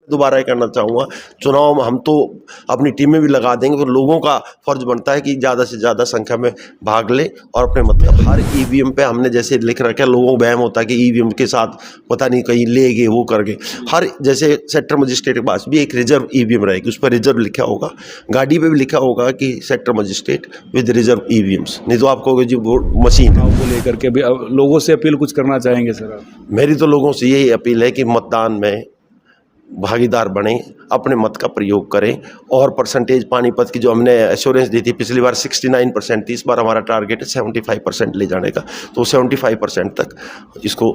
दोबारा ये कहना चाहूँगा, चुनाव में हम तो अपनी टीमें भी लगा देंगे, पर लोगों का फर्ज बनता है कि ज़्यादा से ज़्यादा संख्या में भाग ले और अपने मतलब हर ईवीएम पे हमने जैसे लिख रखा है, लोगों को वहम होता है कि ईवीएम के साथ पता नहीं कहीं ले गए वो कर गए। हर जैसे सेक्टर मजिस्ट्रेट के पास भी एक रिजर्व ईवीएम रहेगी, उस पर रिजर्व लिखा होगा, गाड़ी पे भी लिखा होगा कि sector magistrate with reserve EVMs. नहीं तो आप कहोगे जी वो मशीन है। को लेकर के भी लोगों से अपील कुछ करना चाहेंगे सर आप? मेरी तो लोगों से यही अपील है कि मतदान में भागीदार बने, अपने मत का प्रयोग करें और परसेंटेज पानीपत की जो हमने एश्योरेंस दी थी पिछली बार 69% थी, इस बार हमारा टारगेट है 75% ले जाने का, तो 75% तक इसको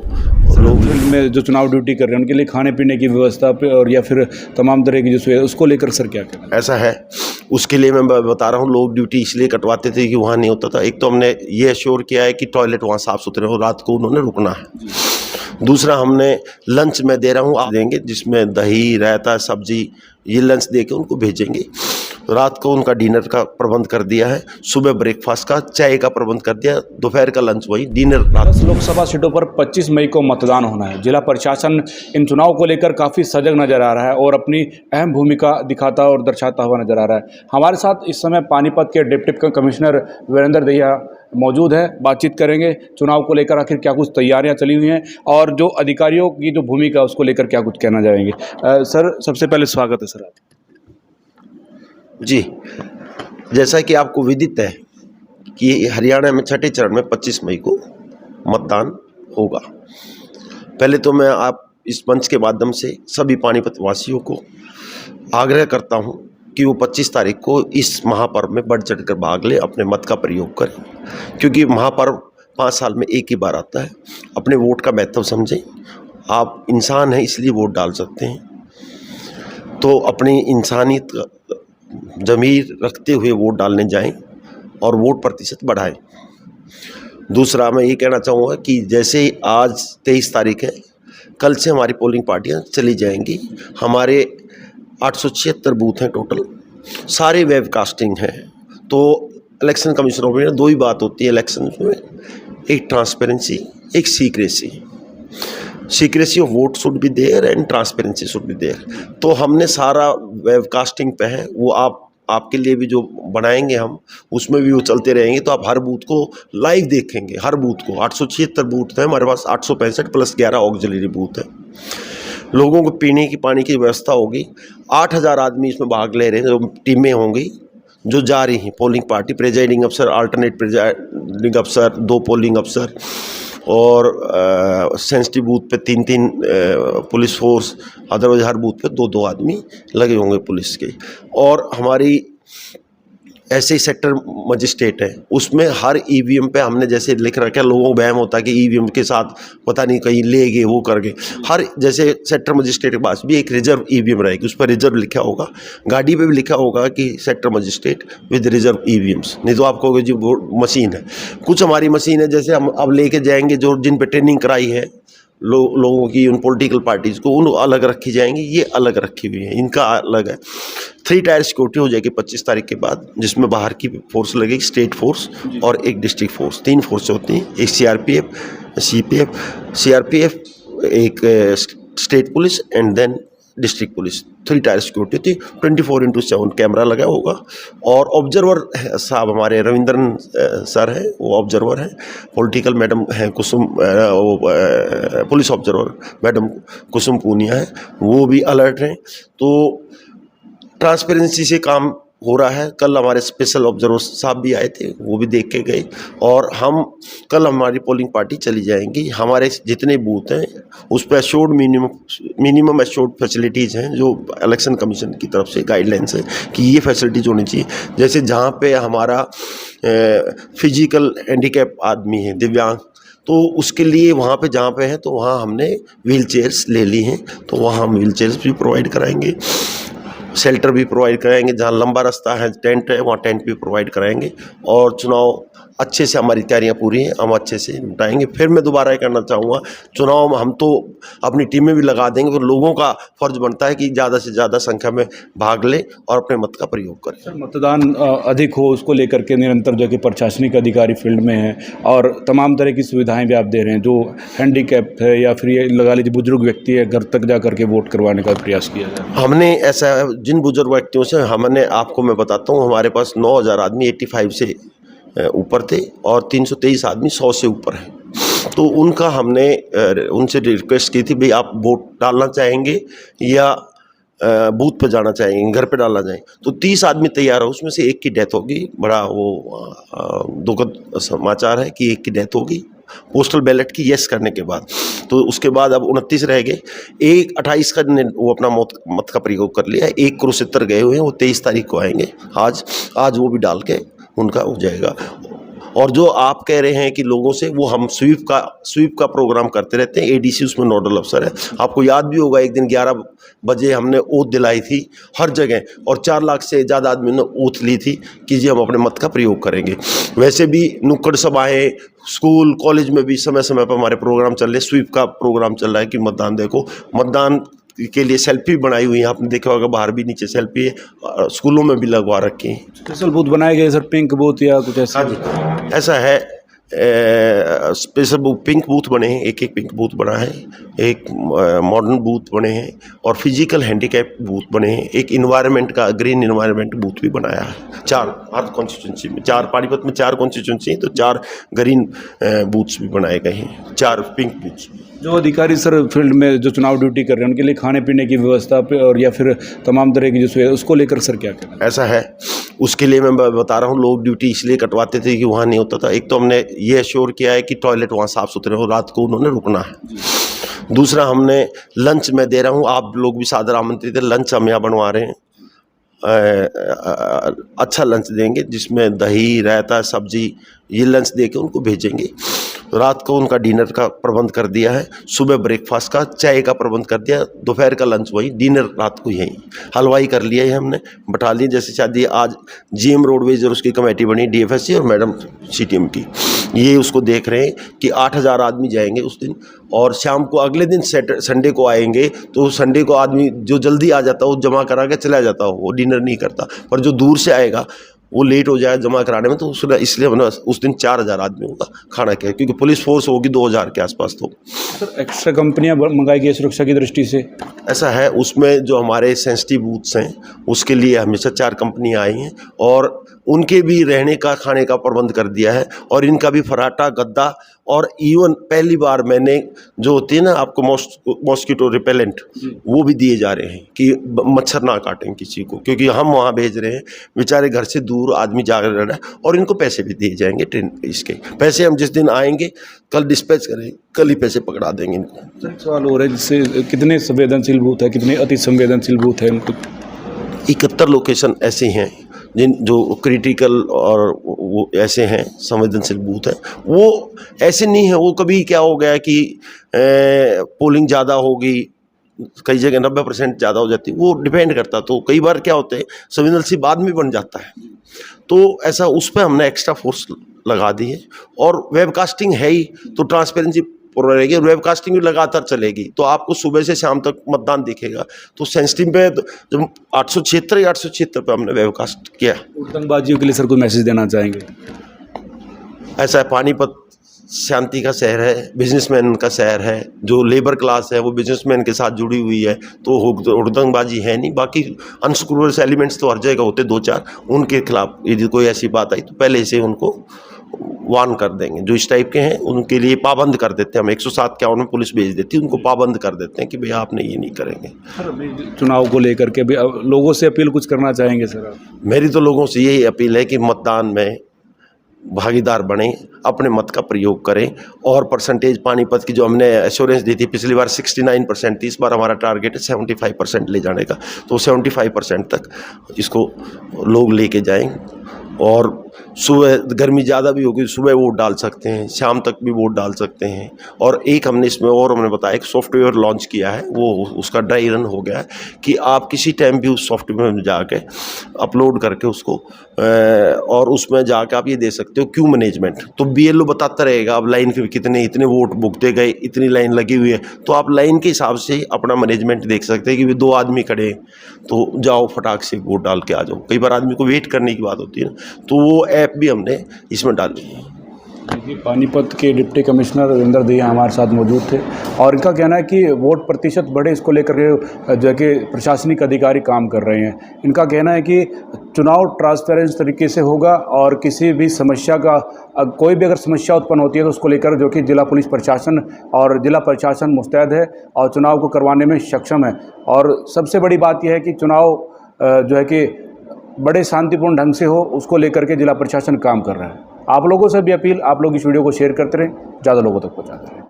लोग फील्ड में जो चुनाव ड्यूटी कर रहे हैं उनके लिए खाने पीने की व्यवस्था पे और या फिर तमाम तरह की जो सुविधा उसको लेकर सर क्या कहना? ऐसा है, उसके लिए मैं बता रहा हूँ, लोग ड्यूटी इसलिए कटवाते थे कि वहाँ नहीं होता था। एक तो हमने ये एश्योर किया है कि टॉयलेट वहाँ साफ़ सुथरे हो, रात को उन्होंने रुकना है। दूसरा, हमने लंच में दे रहा हूँ आप देंगे, जिसमें दही रायता सब्जी ये लंच दे के उनको भेजेंगे। रात को उनका डिनर का प्रबंध कर दिया है, सुबह ब्रेकफास्ट का, चाय का प्रबंध कर दिया, दोपहर का लंच वही, डिनर रात। 10 लोकसभा सीटों पर 25 मई को मतदान होना है। जिला प्रशासन इन चुनाव को लेकर काफ़ी सजग नजर आ रहा है और अपनी अहम भूमिका दिखाता और दर्शाता हुआ नजर आ रहा है। हमारे साथ इस समय पानीपत के डिप्टी कमिश्नर वीरेंद्र दहिया मौजूद है, बातचीत करेंगे चुनाव को लेकर आखिर क्या कुछ तैयारियां चली हुई हैं और जो अधिकारियों की जो भूमिका है उसको लेकर क्या कुछ कहना चाहेंगे। सर सबसे पहले स्वागत है सर आप। जी, जैसा कि आपको विदित है कि हरियाणा में छठे चरण में 25 मई को मतदान होगा। पहले तो मैं आप इस मंच के माध्यम से सभी पानीपत वासियों को आग्रह करता हूं कि वो 25 तारीख को इस महापर्व में बढ़ चढ़ कर भाग ले, अपने मत का प्रयोग करें, क्योंकि महापर्व 5 साल में एक ही बार आता है। अपने वोट का महत्व समझें, आप इंसान हैं इसलिए वोट डाल सकते हैं, तो अपनी इंसानियत ज़मीर रखते हुए वोट डालने जाएं और वोट प्रतिशत बढ़ाएं। दूसरा, मैं ये कहना चाहूँगा कि जैसे आज 23 तारीख है, कल से हमारी पोलिंग पार्टियां चली जाएंगी। हमारे 876 बूथ हैं टोटल, सारे वेबकास्टिंग हैं। तो इलेक्शन कमीशन ऑफ इंडिया दो ही बात होती है इलेक्शन में, एक ट्रांसपेरेंसी, एक secrecy of vote should be there and transparency should be there. तो हमने सारा वेबकास्टिंग पे है, वो आपके लिए भी जो बनाएंगे हम, उसमें भी वो चलते रहेंगे, तो आप हर बूथ को लाइव देखेंगे। हर बूथ को 876 बूथ हैं हमारे पास, 865 प्लस 11 ऑक्सिलरी बूथ है। लोगों को पीने की पानी की व्यवस्था होगी। 8000 आदमी इसमें भाग ले रहे हैं, जो टीमें होंगी जो जा रही हैं। पोलिंग पार्टी, प्रिजाइडिंग अफसर, अल्टरनेट प्रिजाइडिंग अफसर, 2 पोलिंग अफसर और सेंसिटिव बूथ पे 3-3 पुलिस फोर्स, अदरवाइज हर बूथ पे 2-2 आदमी लगे होंगे पुलिस के। और हमारी ऐसे ही सेक्टर मजिस्ट्रेट है, उसमें हर ईवीएम पे हमने जैसे लिख रखा है, लोगों को वहम होता है कि ईवीएम के साथ पता नहीं कहीं ले गए वो कर गए। हर जैसे सेक्टर मजिस्ट्रेट के पास भी एक रिजर्व ईवीएम रहेगी, उस पर रिजर्व लिखा होगा, गाड़ी पे भी लिखा होगा कि sector magistrate with reserve EVMs. नहीं तो आप कहोगे जी वो मशीन है। कुछ हमारी मशीन है, जैसे हम अब लेके जाएंगे जो जिन पे ट्रेनिंग कराई है लोगों की, उन पॉलिटिकल पार्टीज़ को, उन अलग रखी जाएंगी, ये अलग रखी हुई है, इनका अलग है। 3 टायर सिक्योरिटी हो जाएगी 25 तारीख के बाद, जिसमें बाहर की फोर्स लगेगी, स्टेट फोर्स और एक डिस्ट्रिक्ट फोर्स, 3 फोर्स होती हैं, एक सीआरपीएफ, सीआरपीएफ, एक state police and then district police. 3 tier security थी, 24/7 कैमरा लगा होगा। और ऑब्जर्वर साहब हमारे रविंद्रन सर हैं, वो ऑब्जर्वर हैं। पॉलिटिकल मैडम हैं कुसुम, पुलिस ऑब्जर्वर मैडम कुसुम पूनिया है, वो भी अलर्ट हैं। तो ट्रांसपेरेंसी से काम हो रहा है। कल हमारे स्पेशल ऑब्जर्वर साहब भी आए थे, वो भी देख के गए। और कल हमारी पोलिंग पार्टी चली जाएंगी। हमारे जितने बूथ हैं उस पर एश्योर्ड मिनिमम एश्योर्ड फैसिलिटीज़ हैं, जो इलेक्शन कमीशन की तरफ से गाइडलाइंस है कि ये फैसिलिटीज होनी चाहिए। जैसे जहाँ पे हमारा फिजिकल हैंडीकैप आदमी है, दिव्यांग, तो उसके लिए वहाँ पे जहाँ पे है तो वहाँ हमने व्हील चेयर्स ले ली हैं, तो वहाँ हम व्हील चेयर्स भी प्रोवाइड कराएंगे, शेल्टर भी प्रोवाइड कराएंगे। जहाँ लंबा रास्ता है, टेंट है, वहाँ टेंट भी प्रोवाइड कराएंगे। और चुनाव अच्छे से हमारी तैयारियां पूरी हैं, हम अच्छे से निपटाएंगे। फिर मैं दोबारा ये कहना चाहूँगा, चुनाव में हम तो अपनी टीमें भी लगा देंगे, पर लोगों का फर्ज बनता है कि ज़्यादा से ज़्यादा संख्या में भाग लें और अपने मत का प्रयोग करें। सर, मतदान अधिक हो उसको लेकर के निरंतर जो कि प्रशासनिक अधिकारी फील्ड में हैं और तमाम तरह की सुविधाएं भी आप दे रहे हैं। जो हैंडीकैप है या फिर ये लगा लीजिए बुजुर्ग व्यक्ति है, घर तक जा करके वोट करवाने का प्रयास किया जाए। हमने ऐसा, जिन बुजुर्ग व्यक्तियों से हमने, आपको मैं बताता हूँ, हमारे पास 9,000 आदमी 85 से ऊपर थे और 323 आदमी 100 से ऊपर हैं। तो उनका हमने उनसे रिक्वेस्ट की थी, भाई आप वोट डालना चाहेंगे या बूथ पे जाना चाहेंगे, घर पे डालना चाहेंगे। तो 30 आदमी तैयार हो, उसमें से एक की डेथ होगी। बड़ा वो दुखद समाचार है कि एक की डेथ होगी पोस्टल बैलेट की यस करने के बाद। तो उसके बाद अब 29 रह गए। एक 28 का वो अपना मत का प्रयोग कर लिया। एक कुरुक्षेत्र गए हुए हैं, वो 23 तारीख को आएंगे। आज वो भी डाल के उनका हो जाएगा। और जो आप कह रहे हैं कि लोगों से, वो हम स्वीप का प्रोग्राम करते रहते हैं। एडीसी उसमें नोडल अफसर है। आपको याद भी होगा, एक दिन 11 बजे हमने ओथ दिलाई थी हर जगह, और 4 लाख से ज़्यादा आदमी ने ओथ ली थी कि जी हम अपने मत का प्रयोग करेंगे। वैसे भी नुक्कड़ सभाएँ, स्कूल कॉलेज में भी समय समय पर हमारे प्रोग्राम चल रहे। स्वीप का प्रोग्राम चल रहा है कि मतदान देखो, मतदान के लिए सेल्फी बनाई हुई है, आपने देखा होगा, बाहर भी नीचे सेल्फी है, स्कूलों में भी लगवा रखी है। स्पेशल बूथ बनाए गए सर, पिंक बूथ या कुछ ऐसा? हाँ जी, ऐसा है। स्पेशल पिंक बूथ बने हैं, एक पिंक बूथ बना है, एक मॉडर्न बूथ बने हैं और फिजिकल हैंडीकैप बूथ बने हैं। एक इन्वायरमेंट का ग्रीन इन्वायरमेंट बूथ भी बनाया है। 4 हर कॉन्स्टिट्यूंसी में, 4 पानीपत में 4 कॉन्स्टिट्यूंसी, तो 4 ग्रीन बूथ्स भी बनाए गए हैं, 4 पिंक बूथ्स। जो अधिकारी सर फील्ड में जो चुनाव ड्यूटी कर रहे हैं, उनके लिए खाने पीने की व्यवस्था पे और या फिर तमाम तरह की जो सुविधा, उसको लेकर सर क्या कहना? ऐसा है, उसके लिए मैं बता रहा हूँ, लोग ड्यूटी इसलिए कटवाते थे कि वहाँ नहीं होता था। एक तो हमने ये एश्योर किया है कि टॉयलेट वहाँ साफ़ सुथरे हो, रात को उन्होंने रुकना है। दूसरा, हमने लंच मैं दे रहा हूँ, आप लोग भी सादर आमंत्रित है। लंच हम यहाँ बनवा रहे हैं, अच्छा लंच देंगे जिसमें दही, रायता, सब्जी, ये लंच दे के उनको भेजेंगे। रात को उनका डिनर का प्रबंध कर दिया है, सुबह ब्रेकफास्ट का, चाय का प्रबंध कर दिया, दोपहर का लंच वही, डिनर रात को यहीं। हलवाई कर लिया है हमने, बैठा लिए। जैसे शादी आज जीएम रोडवेज और उसकी कमेटी बनी, डीएफएससी और मैडम सीटीएम की, ये उसको देख रहे हैं कि 8,000 आदमी जाएंगे उस दिन। और शाम को अगले दिन संडे को आएंगे, तो संडे को आदमी जो जल्दी आ जाता है वो जमा करा के चला जाता हो, वो डिनर नहीं करता। पर जो दूर से आएगा वो लेट हो जाए जमा कराने में, तो उसने इसलिए हमने उस दिन 4,000 आदमियों का खाना किया, क्योंकि पुलिस फोर्स होगी 2,000 के आसपास। तो सर, एक्स्ट्रा कंपनियां मंगाई गई सुरक्षा की दृष्टि से? ऐसा है, उसमें जो हमारे सेंसिटिव बूथ्स हैं उसके लिए हमेशा 4 कंपनियां आई हैं और उनके भी रहने का, खाने का प्रबंध कर दिया है। और इनका भी फराटा, गद्दा, और इवन पहली बार मैंने जो होती है ना आपको मॉस्किटो रिपेलेंट, वो भी दिए जा रहे हैं कि मच्छर ना काटें किसी को, क्योंकि हम वहाँ भेज रहे हैं, बेचारे घर से दूर आदमी जा रहा है। और इनको पैसे भी दिए जाएंगे, ट्रेन इसके पैसे हम जिस दिन आएंगे कल डिस्पैच करेंगे, कल ही पैसे पकड़ा देंगे इनको। सर, सवाल हो रहा है जिससे कितने संवेदनशील बूथ है, कितने अति संवेदनशील बूथ है उनको? 71 लोकेशन ऐसे हैं जिन जो क्रिटिकल और वो ऐसे हैं, संवेदनशील बूथ हैं। वो ऐसे नहीं है, वो कभी क्या हो गया कि पोलिंग ज़्यादा होगी, कई जगह 90% ज़्यादा हो जाती है, वो डिपेंड करता। तो कई बार क्या होते हैं, संवेदनशील बाद में बन जाता है, तो ऐसा उस पर हमने एक्स्ट्रा फोर्स लगा दी है। और वेबकास्टिंग है ही, तो ट्रांसपेरेंसी रहेगी, वेबकास्टिंग भी लगातार चलेगी, तो आपको सुबह से शाम तक मतदान दिखेगा। तो सेंसिटिव पे जब 876 पे हमने वेबकास्ट किया। आतंकवादियों के लिए सर कोई मैसेज देना चाहेंगे? ऐसा है, पानीपत शांति का शहर है, बिजनेसमैन का शहर है। जो लेबर क्लास है वो बिजनेसमैन के साथ जुड़ी हुई है, तो हुड़दंगबाजी है नहीं। बाकी अनस्क्रूपुलस एलिमेंट्स तो हर जगह होते 2-4, उनके खिलाफ यदि कोई ऐसी बात आई तो पहले से उनको वार्न कर देंगे। जो इस टाइप के हैं उनके लिए पाबंद कर देते हैं हम, 107 क्या उनमें पुलिस भेज देती है, उनको पाबंद कर देते हैं कि भैया आपने ये नहीं करेंगे। सर, अभी चुनाव को लेकर के भी लोगों से अपील कुछ करना चाहेंगे सर आप? मेरी तो लोगों से यही अपील है कि मतदान में भागीदार बने, अपने मत का प्रयोग करें। और परसेंटेज पानीपत की जो हमने एश्योरेंस दी थी, पिछली बार 69% थी, इस बार हमारा टारगेट है 75% ले जाने का। तो 75% तक इसको लोग लेके जाएं। और सुबह गर्मी ज़्यादा भी होगी, सुबह वोट डाल सकते हैं, शाम तक भी वोट डाल सकते हैं। और एक हमने इसमें और हमने बताया एक सॉफ्टवेयर लॉन्च किया है, वो उसका ड्राई रन हो गया है कि आप किसी टाइम भी उस सॉफ्टवेयर में जाके अपलोड करके उसको और उसमें जाके आप ये दे सकते हो क्यू मैनेजमेंट। तो BLO बताता रहेगा अब लाइन के कितने इतने वोट भुगते गए, इतनी लाइन लगी हुई है, तो आप लाइन के हिसाब से ही अपना मैनेजमेंट देख सकते हैं कि भी 2 आदमी खड़े हैं तो जाओ फटाक से वोट डाल के आ जाओ। कई बार आदमी को वेट करने की बात होती है ना, तो वो ऐप भी हमने इसमें डाली है। देखिए, पानीपत के डिप्टी कमिश्नर रविंदर दहिया हमारे साथ मौजूद थे और इनका कहना है कि वोट प्रतिशत बढ़े, इसको लेकर के जो है कि प्रशासनिक अधिकारी काम कर रहे हैं। इनका कहना है कि चुनाव ट्रांसपेरेंट तरीके से होगा और किसी भी समस्या का कोई भी अगर समस्या उत्पन्न होती है तो उसको लेकर जो कि जिला पुलिस प्रशासन और जिला प्रशासन मुस्तैद है और चुनाव को करवाने में सक्षम है। और सबसे बड़ी बात यह है कि चुनाव जो है कि बड़े शांतिपूर्ण ढंग से हो, उसको लेकर के जिला प्रशासन काम कर रहा है। आप लोगों से भी अपील, आप लोग इस वीडियो को शेयर करते रहें, ज़्यादा लोगों तक पहुँचाते रहें।